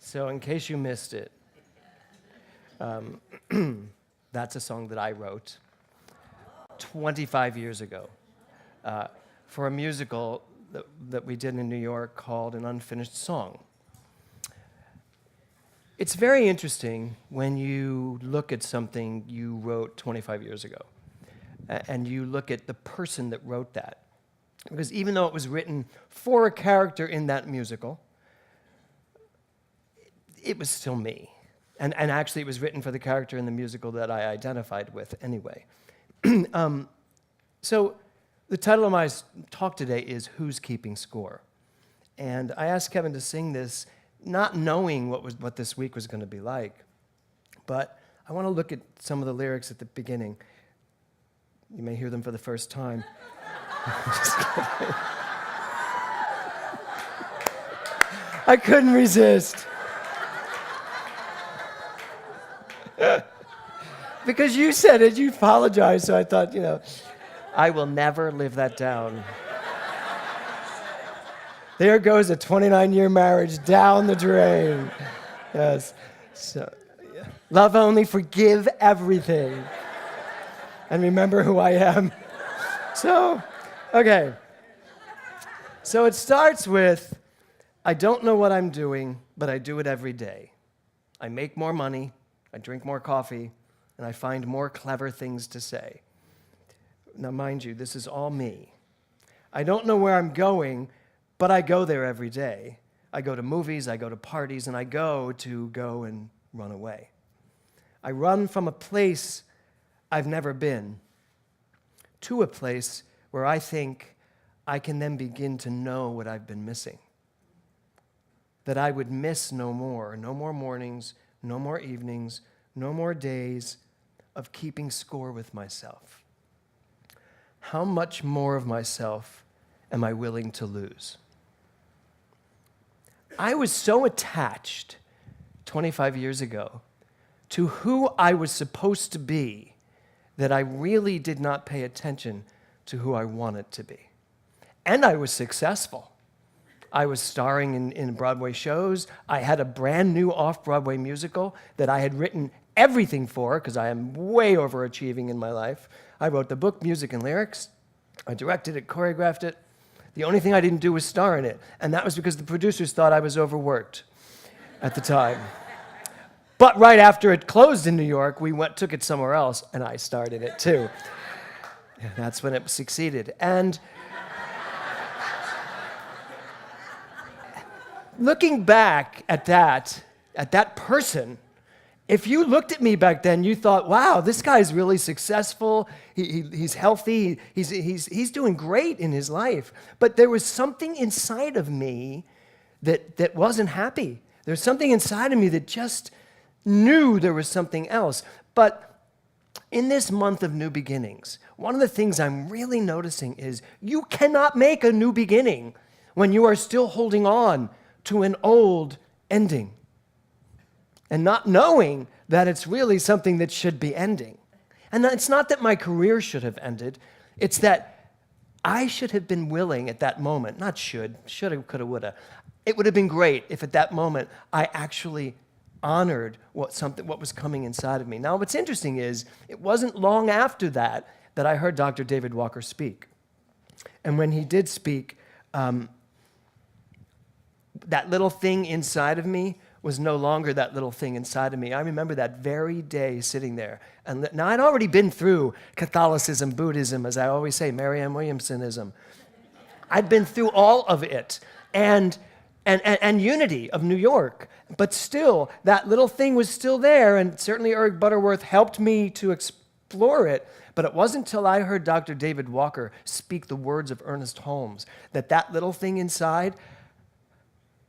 So in case you missed it, that's a song that I wrote 25 years ago for a musical that we did in New York called An Unfinished Song. It's very interesting when you look at something you wrote 25 years ago and you look at the person that wrote that. Because even though it was written for a character in that musical, it was still me. And actually, it was written for the character in the musical that I identified with anyway. So the title of my talk today is Who's Keeping Score? And I asked Kevin to sing this, not knowing what this week was going to be like. But I want to look at some of the lyrics at the beginning. You may hear them for the first time. Just kidding. I couldn't resist. Because you said it, you apologized, so I thought, I will never live that down. There goes a 29-year marriage down the drain. Yes. So, yeah. Love only, forgive everything. And remember who I am. So, okay. So it starts with, I don't know what I'm doing, but I do it every day. I make more money, I drink more coffee, and I find more clever things to say. Now, mind you, this is all me. I don't know where I'm going, but I go there every day. I go to movies, I go to parties, and I go and run away. I run from a place I've never been to a place where I think I can then begin to know what I've been missing. That I would miss no more mornings, no more evenings, no more days of keeping score with myself. How much more of myself am I willing to lose? I was so attached 25 years ago to who I was supposed to be that I really did not pay attention to who I wanted to be. And I was successful. I was starring in Broadway shows. I had a brand new off-Broadway musical that I had written everything for, because I am way overachieving in my life. I wrote the book, music, and lyrics. I directed it, choreographed it. The only thing I didn't do was star in it, and that was because the producers thought I was overworked at the time. But right after it closed in New York, we took it somewhere else, and I starred in it too. And that's when it succeeded. And looking back at that person, if you looked at me back then, you thought, wow, this guy's really successful, he's healthy, he's doing great in his life. But there was something inside of me that wasn't happy. There's something inside of me that just knew there was something else. But in this month of new beginnings, one of the things I'm really noticing is you cannot make a new beginning when you are still holding on to an old ending and not knowing that it's really something that should be ending. And it's not that my career should have ended, it's that I should have been willing at that moment, not shoulda, coulda, woulda. It would have been great if at that moment I actually honored what was coming inside of me. Now, what's interesting is it wasn't long after that I heard Dr. David Walker speak. And when he did speak, that little thing inside of me was no longer that little thing inside of me. I remember that very day sitting there. And now I'd already been through Catholicism, Buddhism, as I always say, Marianne Williamsonism. I'd been through all of it. And Unity of New York. But still, that little thing was still there, and certainly Eric Butterworth helped me to explore it. But it wasn't until I heard Dr. David Walker speak the words of Ernest Holmes that little thing inside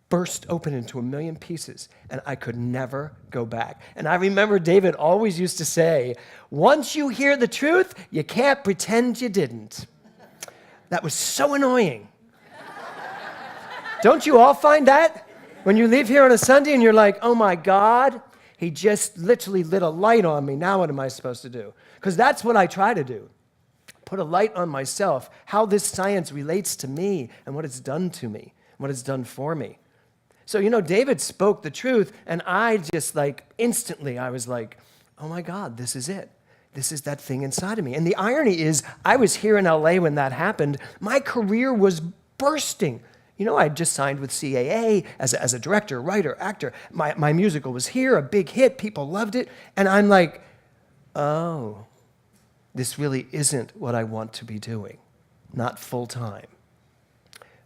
burst open into a million pieces, and I could never go back. And I remember David always used to say, once you hear the truth, you can't pretend you didn't. That was so annoying. Don't you all find that? When you leave here on a Sunday and you're like, oh my God, he just literally lit a light on me. Now what am I supposed to do? Because that's what I try to do. Put a light on myself, how this science relates to me and what it's done to me, what it's done for me. So, David spoke the truth, and I just instantly, I was like, oh my God, this is it. This is that thing inside of me. And the irony is, I was here in LA when that happened. My career was bursting. I just signed with CAA as a director, writer, actor. My musical was here, a big hit. People loved it. And I'm like, oh, this really isn't what I want to be doing, not full time.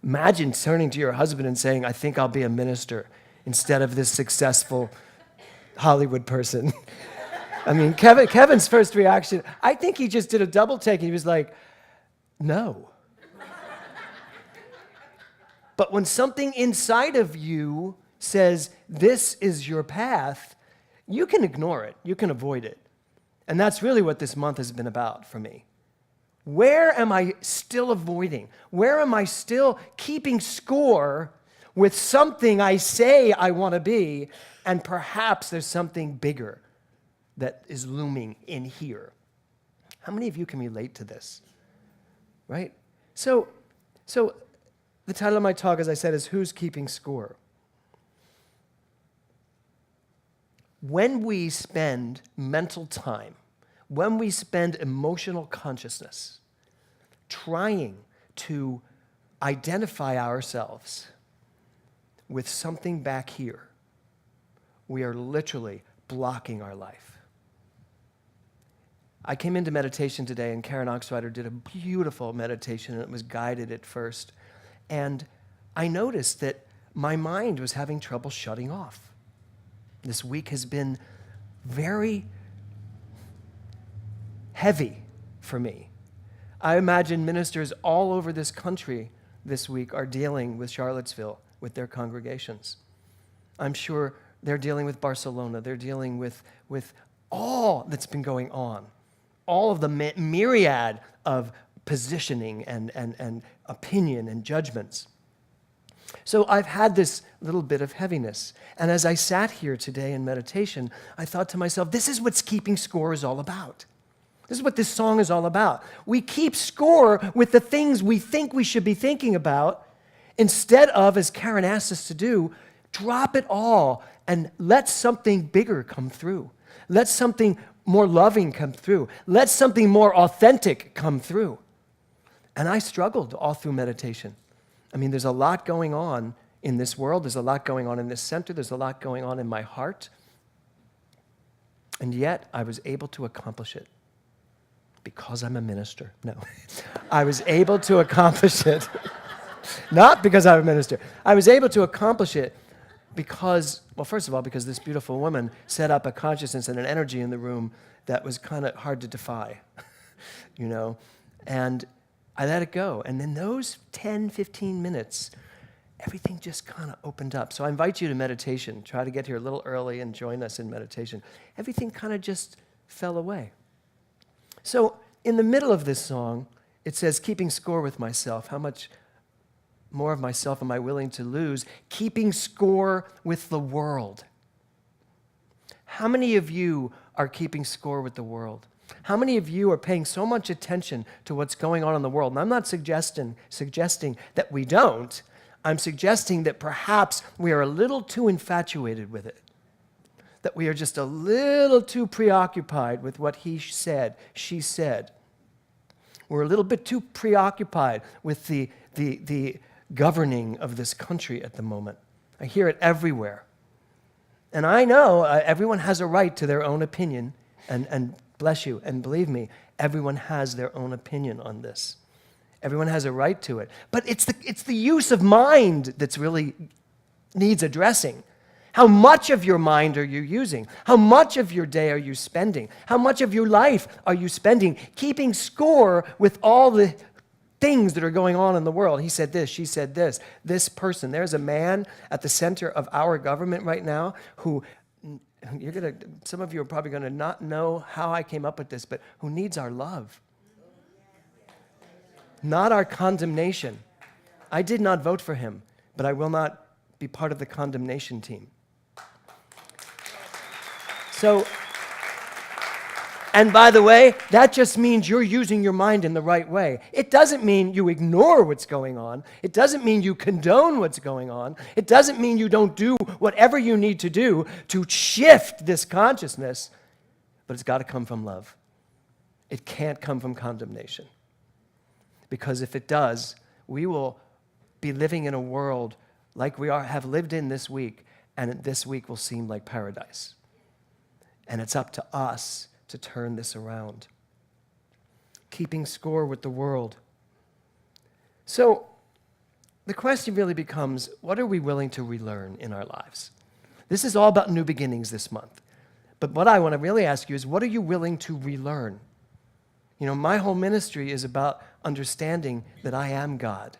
Imagine turning to your husband and saying, I think I'll be a minister instead of this successful Hollywood person. I mean, Kevin's first reaction, I think he just did a double take. He was like, no. But when something inside of you says, this is your path, you can ignore it. You can avoid it. And that's really what this month has been about for me. Where am I still avoiding? Where am I still keeping score with something I say I want to be, and perhaps there's something bigger that is looming in here? How many of you can relate to this? Right? So the title of my talk, as I said, is Who's Keeping Score? When we spend mental time, when we spend emotional consciousness trying to identify ourselves with something back here, we are literally blocking our life. I came into meditation today, and Karen Oxrider did a beautiful meditation, and it was guided at first. And I noticed that my mind was having trouble shutting off. This week has been very heavy for me. I imagine ministers all over this country this week are dealing with Charlottesville, with their congregations. I'm sure they're dealing with Barcelona. They're dealing with all that's been going on, all of the myriad of positioning and opinion and judgments. So I've had this little bit of heaviness. And as I sat here today in meditation, I thought to myself, this is what keeping score is all about. This is what this song is all about. We keep score with the things we think we should be thinking about instead of, as Karen asked us to do, drop it all and let something bigger come through. Let something more loving come through. Let something more authentic come through. And I struggled all through meditation. I mean, there's a lot going on in this world. There's a lot going on in this center. There's a lot going on in my heart. And yet, I was able to accomplish it. Because I'm a minister. No. I was able to accomplish it. Not because I'm a minister. I was able to accomplish it because, well, first of all, because this beautiful woman set up a consciousness and an energy in the room that was kind of hard to defy, And I let it go. And then those 10, 15 minutes, everything just kind of opened up. So I invite you to meditation. Try to get here a little early and join us in meditation. Everything kind of just fell away. So in the middle of this song, it says, keeping score with myself. How much more of myself am I willing to lose? Keeping score with the world. How many of you are keeping score with the world? How many of you are paying so much attention to what's going on in the world? And I'm not suggesting that we don't. I'm suggesting that perhaps we are a little too infatuated with it. That we are just a little too preoccupied with what he said, she said. We're a little bit too preoccupied with the governing of this country at the moment. I hear it everywhere. And I know everyone has a right to their own opinion, and bless you, and believe me, everyone has their own opinion on this. Everyone has a right to it. But it's the use of mind that's really needs addressing. How much of your mind are you using? How much of your day are you spending? How much of your life are you spending keeping score with all the things that are going on in the world? He said this, she said this, this person. There's a man at the center of our government right now who, some of you are probably going to not know how I came up with this, but who needs our love. Not our condemnation. I did not vote for him, but I will not be part of the condemnation team. So And by the way, that just means you're using your mind in the right way. It doesn't mean you ignore what's going on. It doesn't mean you condone what's going on. It doesn't mean you don't do whatever you need to do to shift this consciousness, but it's got to come from love. It can't come from condemnation. Because if it does, we will be living in a world like we have lived in this week, and this week will seem like paradise. And it's up to us to turn this around. Keeping score with the world. So the question really becomes, what are we willing to relearn in our lives? This is all about new beginnings this month. But what I want to really ask you is, what are you willing to relearn? You know, my whole ministry is about understanding that I am God,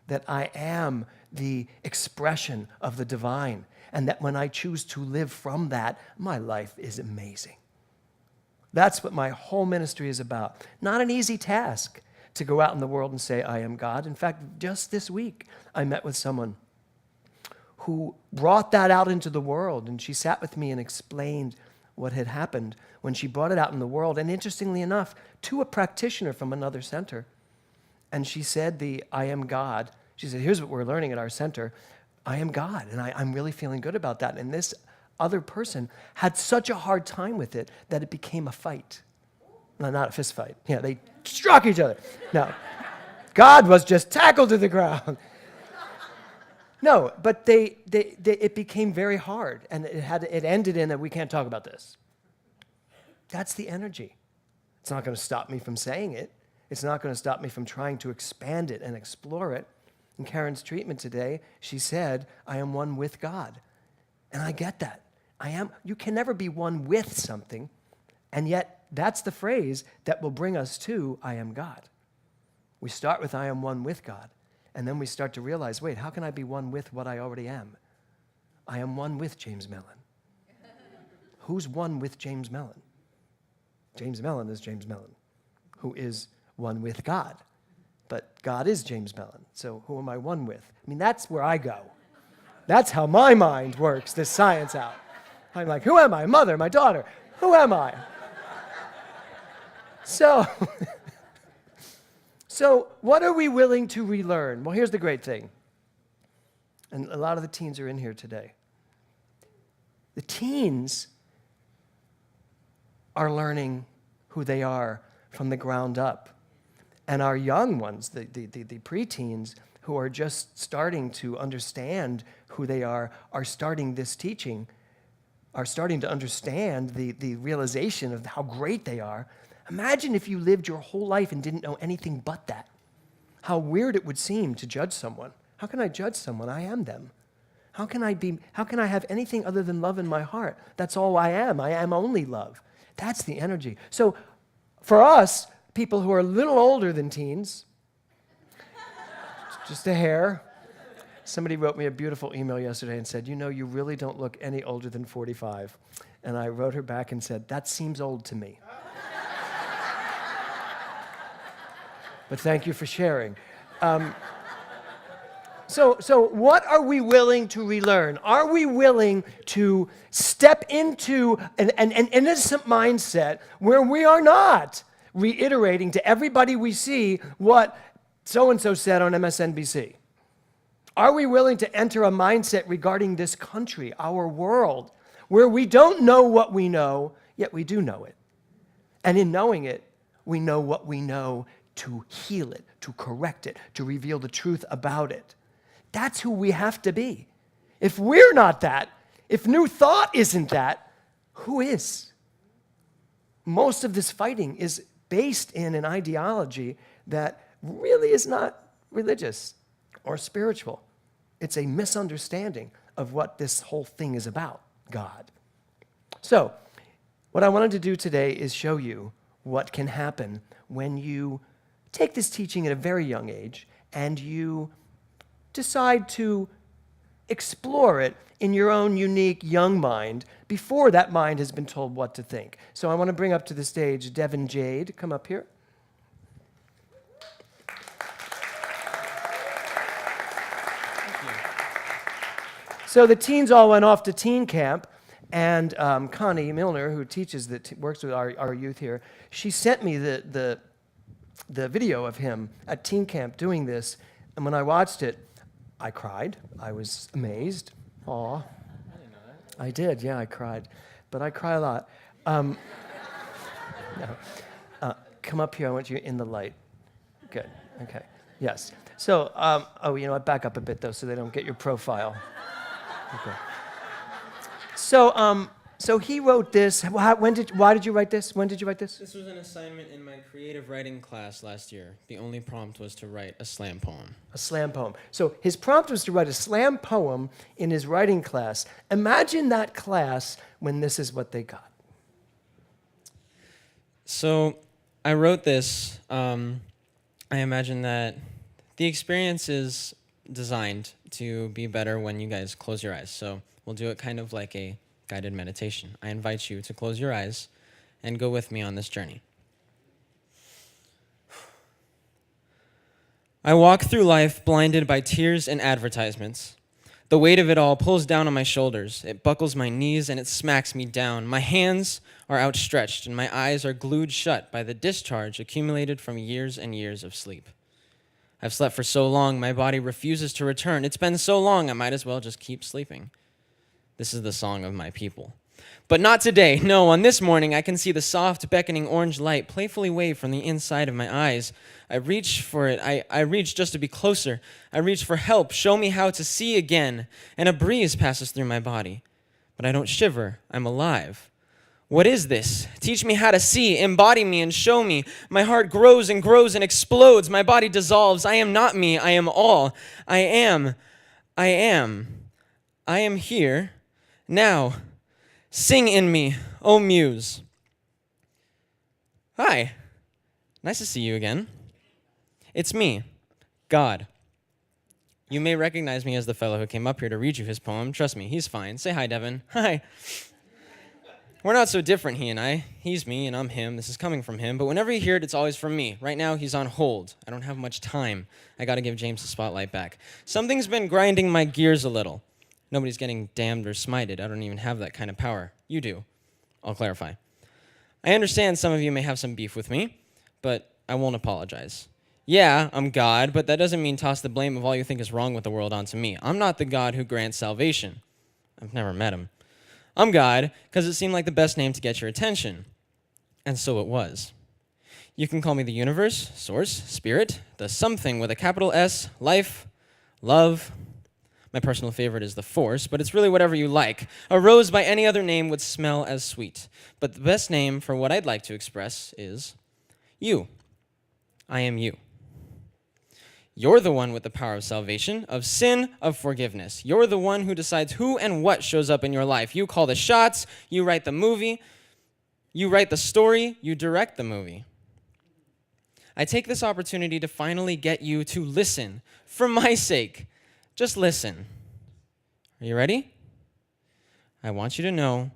that I am the expression of the divine, and that when I choose to live from that, my life is amazing. That's what my whole ministry is about. Not an easy task to go out in the world and say, I am God. In fact, just this week, I met with someone who brought that out into the world, and she sat with me and explained what had happened when she brought it out in the world, and interestingly enough, to a practitioner from another center. And she said I am God. She said, here's what we're learning at our center. I am God, and I'm really feeling good about that. And this other person had such a hard time with it that it became a fight. No, not a fist fight. Yeah, they struck each other. No, God was just tackled to the ground. No, but it became very hard, and it ended in that we can't talk about this. That's the energy. It's not going to stop me from saying it. It's not going to stop me from trying to expand it and explore it. In Karen's treatment today, she said, I am one with God. And I get that. You can never be one with something, and yet that's the phrase that will bring us to I am God. We start with I am one with God, and then we start to realize, wait, how can I be one with what I already am? I am one with James Mellon. Who's one with James Mellon? James Mellon is James Mellon, who is one with God. But God is James Mellon, so who am I one with? I mean, that's where I go. That's how my mind works, this science out. I'm like, who am I? Mother, my daughter, who am I? So what are we willing to relearn? Well, here's the great thing. And a lot of the teens are in here today. The teens are learning who they are from the ground up. And our young ones, the preteens, who are just starting to understand who they are starting this teaching, are starting to understand the realization of how great they are. Imagine if you lived your whole life and didn't know anything but that. How weird it would seem to judge someone. How can I judge someone? I am them. How can I have anything other than love in my heart? That's all I am. I am only love. That's the energy. So for us, people who are a little older than teens, just a hair. Somebody wrote me a beautiful email yesterday and said, you really don't look any older than 45. And I wrote her back and said, that seems old to me. But thank you for sharing. So what are we willing to relearn? Are we willing to step into an innocent mindset where we are not reiterating to everybody we see what so-and-so said on MSNBC? Are we willing to enter a mindset regarding this country, our world, where we don't know what we know, yet we do know it? And in knowing it, we know what we know to heal it, to correct it, to reveal the truth about it. That's who we have to be. If we're not that, if New Thought isn't that, who is? Most of this fighting is based in an ideology that really is not religious or spiritual. It's a misunderstanding of what this whole thing is about, God. So, what I wanted to do today is show you what can happen when you take this teaching at a very young age and you decide to explore it in your own unique young mind before that mind has been told what to think. So I want to bring up to the stage Devin Jade. Come up here. So the teens all went off to teen camp, And Connie Milner, who teaches, works with our youth here, she sent me the video of him at teen camp doing this. And when I watched it, I cried. I was amazed. Aw. I didn't know that. I did, yeah, I cried. But I cry a lot. No. Come up here, I want you in the light. Good, okay, yes. So, back up a bit though so they don't get your profile. Okay. So he wrote this. Why did you write this? When did you write this? This was an assignment in my creative writing class last year. The only prompt was to write a slam poem. A slam poem. So his prompt was to write a slam poem in his writing class. Imagine that class when this is what they got. So I wrote this. I imagine that the experience is designed to be better when you guys close your eyes. So we'll do it kind of like a guided meditation. I invite you to close your eyes and go with me on this journey. I walk through life blinded by tears and advertisements. The weight of it all pulls down on my shoulders. It buckles my knees and it smacks me down. My hands are outstretched and my eyes are glued shut by the discharge accumulated from years and years of sleep. I've slept for so long, my body refuses to return. It's been so long, I might as well just keep sleeping. This is the song of my people. But not today. No, on this morning, I can see the soft, beckoning orange light playfully wave from the inside of my eyes. I reach for it. I reach just to be closer. I reach for help. Show me how to see again. And a breeze passes through my body. But I don't shiver. I'm alive. What is this? Teach me how to see, embody me, and show me. My heart grows and grows and explodes. My body dissolves. I am not me. I am all. I am here. Now, sing in me, O Muse. Hi. Nice to see you again. It's me, God. You may recognize me as the fellow who came up here to read you his poem. Trust me, he's fine. Say hi, Devin. Hi. We're not so different, he and I. He's me and I'm him. This is coming from him. But whenever you hear it, it's always from me. Right now, he's on hold. I don't have much time. I got to give James the spotlight back. Something's been grinding my gears a little. Nobody's getting damned or smited. I don't even have that kind of power. You do. I'll clarify. I understand some of you may have some beef with me, but I won't apologize. Yeah, I'm God, but that doesn't mean toss the blame of all you think is wrong with the world onto me. I'm not the God who grants salvation. I've never met him. I'm God because it seemed like the best name to get your attention. And so it was. You can call me the universe, source, spirit, the something with a capital S, life, love. My personal favorite is the force, but it's really whatever you like. A rose by any other name would smell as sweet. But the best name for what I'd like to express is you. I am you. You're the one with the power of salvation, of sin, of forgiveness. You're the one who decides who and what shows up in your life. You call the shots, you write the movie, you write the story, you direct the movie. I take this opportunity to finally get you to listen, for my sake. Just listen. Are you ready? I want you to know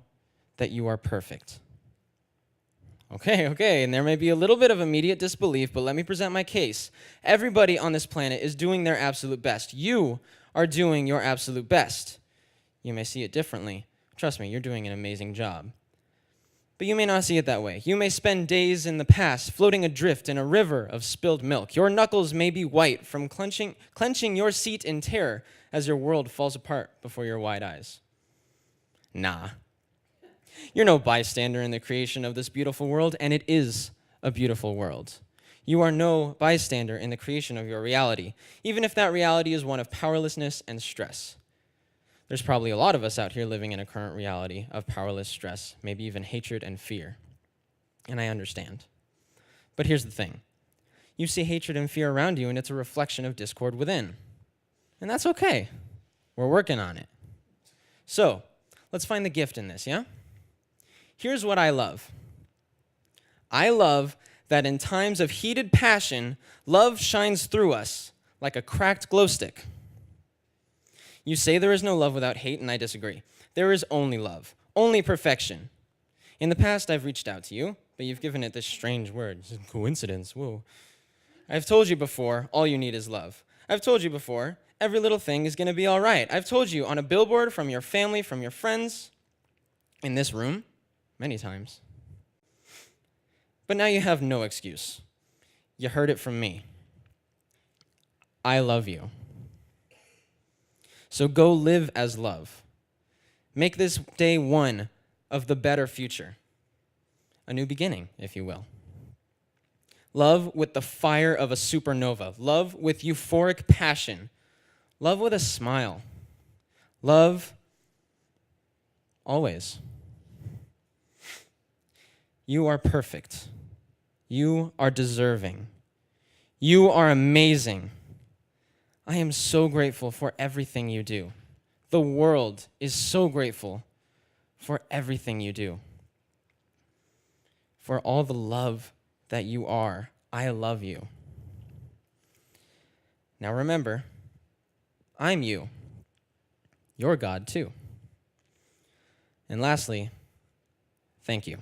that you are perfect. Okay, and there may be a little bit of immediate disbelief, but let me present my case. Everybody on this planet is doing their absolute best. You are doing your absolute best. You may see it differently. Trust me, you're doing an amazing job. But you may not see it that way. You may spend days in the past floating adrift in a river of spilled milk. Your knuckles may be white from clenching your seat in terror as your world falls apart before your wide eyes. Nah. You're no bystander in the creation of this beautiful world, and it is a beautiful world. You are no bystander in the creation of your reality, even if that reality is one of powerlessness and stress. There's probably a lot of us out here living in a current reality of powerless stress, maybe even hatred and fear. And I understand. But here's the thing. You see hatred and fear around you, and it's a reflection of discord within. And that's okay. We're working on it. So, let's find the gift in this, yeah? Here's what I love. I love that in times of heated passion, love shines through us like a cracked glow stick. You say there is no love without hate, and I disagree. There is only love, only perfection. In the past, I've reached out to you, but you've given it this strange word. Coincidence, whoa. I've told you before, all you need is love. I've told you before, every little thing is going to be all right. I've told you on a billboard, from your family, from your friends, in this room many times. But now you have no excuse. You heard it from me. I love you. So go live as love. Make this day one of the better future. A new beginning, if you will. Love with the fire of a supernova. Love with euphoric passion. Love with a smile. Love always. You are perfect. You are deserving. You are amazing. I am so grateful for everything you do. The world is so grateful for everything you do. For all the love that you are, I love you. Now remember, I'm you. You're God too. And lastly, thank you.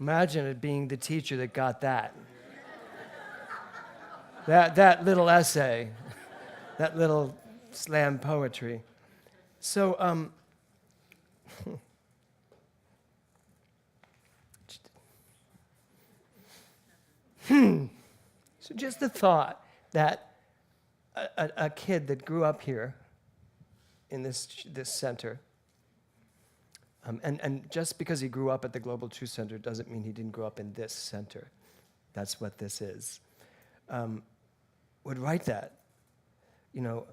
Imagine it being the teacher that got that. That little essay, that little slam poetry. So, so just the thought that a kid that grew up here in this center, and just because he grew up at the Global Truth Center doesn't mean he didn't grow up in this center. That's what this is. Would write that. You know,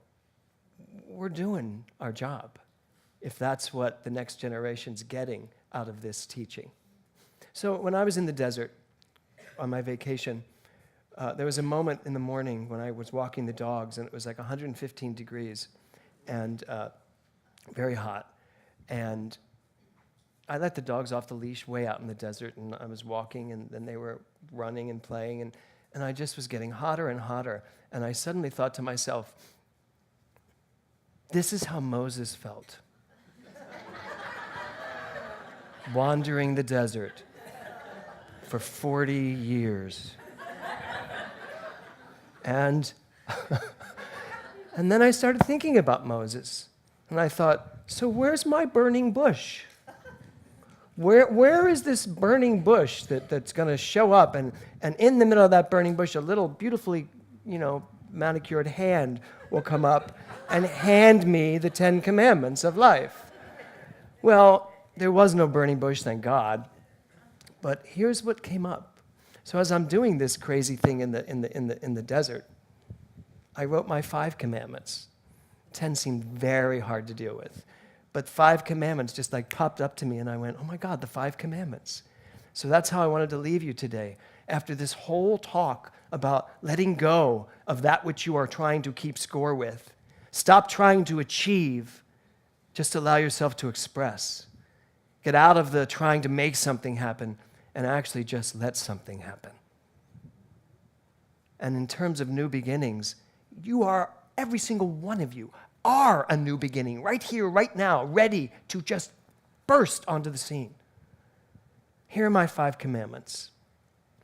we're doing our job if that's what the next generation's getting out of this teaching. So when I was in the desert on my vacation, there was a moment in the morning when I was walking the dogs, and it was like 115 degrees and very hot. And I let the dogs off the leash way out in the desert, and I was walking, and then they were running and playing, and I just was getting hotter and hotter. And I suddenly thought to myself, this is how Moses felt. Wandering the desert for 40 years. And then I started thinking about Moses. And I thought, so where's my burning bush? Where is this burning bush that's going to show up? And in the middle of that burning bush, a little beautifully, manicured hand will come up and hand me the 10 Commandments of life. Well, there was no burning bush, thank God. But here's what came up. So as I'm doing this crazy thing in the desert, I wrote my 5 commandments. 10 seemed very hard to deal with. But 5 commandments just popped up to me, and I went, oh my God, the 5 commandments. So that's how I wanted to leave you today. After this whole talk about letting go of that which you are trying to keep score with. Stop trying to achieve. Just allow yourself to express. Get out of the trying to make something happen and actually just let something happen. And in terms of new beginnings, you are, every single one of you, are a new beginning, right here, right now, ready to just burst onto the scene. Here are my 5 commandments.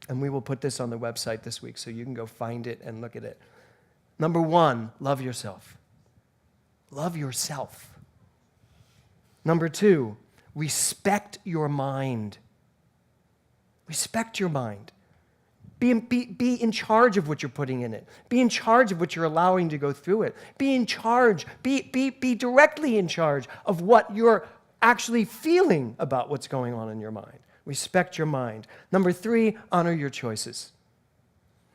And we will put this on the website this week so you can go find it and look at it. Number 1, love yourself. Love yourself. Number 2, respect your mind. Respect your mind. Be in charge of what you're putting in it. Be in charge of what you're allowing to go through it. Be in charge. Be directly in charge of what you're actually feeling about what's going on in your mind. Respect your mind. Number 3, honor your choices.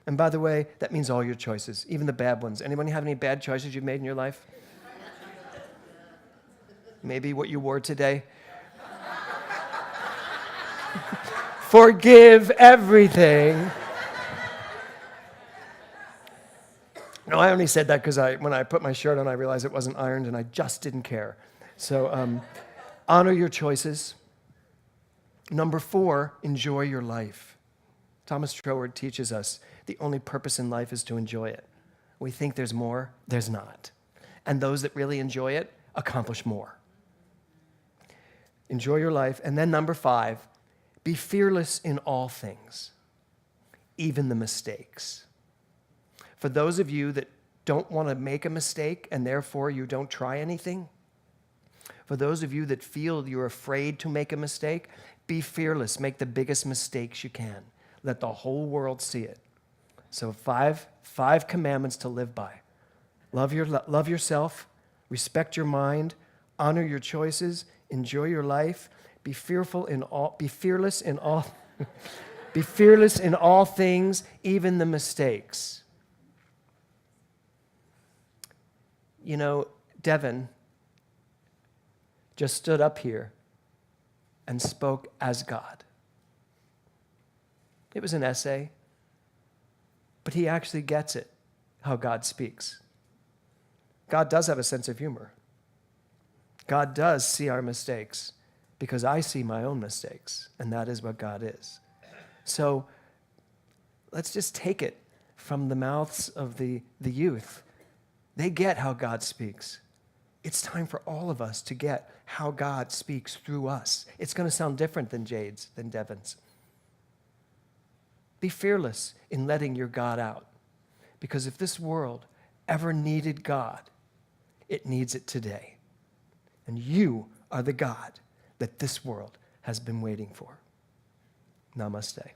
And by the way, that means all your choices, even the bad ones. Anybody have any bad choices you've made in your life? Maybe what you wore today? Forgive everything. No, I only said that because when I put my shirt on, I realized it wasn't ironed, and I just didn't care. So honor your choices. Number 4, enjoy your life. Thomas Troward teaches us the only purpose in life is to enjoy it. We think there's more, there's not. And those that really enjoy it accomplish more. Enjoy your life. And then number 5, be fearless in all things, even the mistakes. For those of you that don't want to make a mistake and therefore you don't try anything, for those of you that feel you're afraid to make a mistake, be fearless. Make the biggest mistakes you can. Let the whole world see it. So five commandments to live by. Love yourself, respect your mind, honor your choices, enjoy your life, be fearless in all be fearless in all things, even the mistakes. You know, Devin just stood up here and spoke as God. It was an essay, but he actually gets it, how God speaks. God does have a sense of humor. God does see our mistakes because I see my own mistakes, and that is what God is. So let's just take it from the mouths of the youth. They get how God speaks. It's time for all of us to get how God speaks through us. It's going to sound different than Jade's, than Devin's. Be fearless in letting your God out. Because if this world ever needed God, it needs it today. And you are the God that this world has been waiting for. Namaste.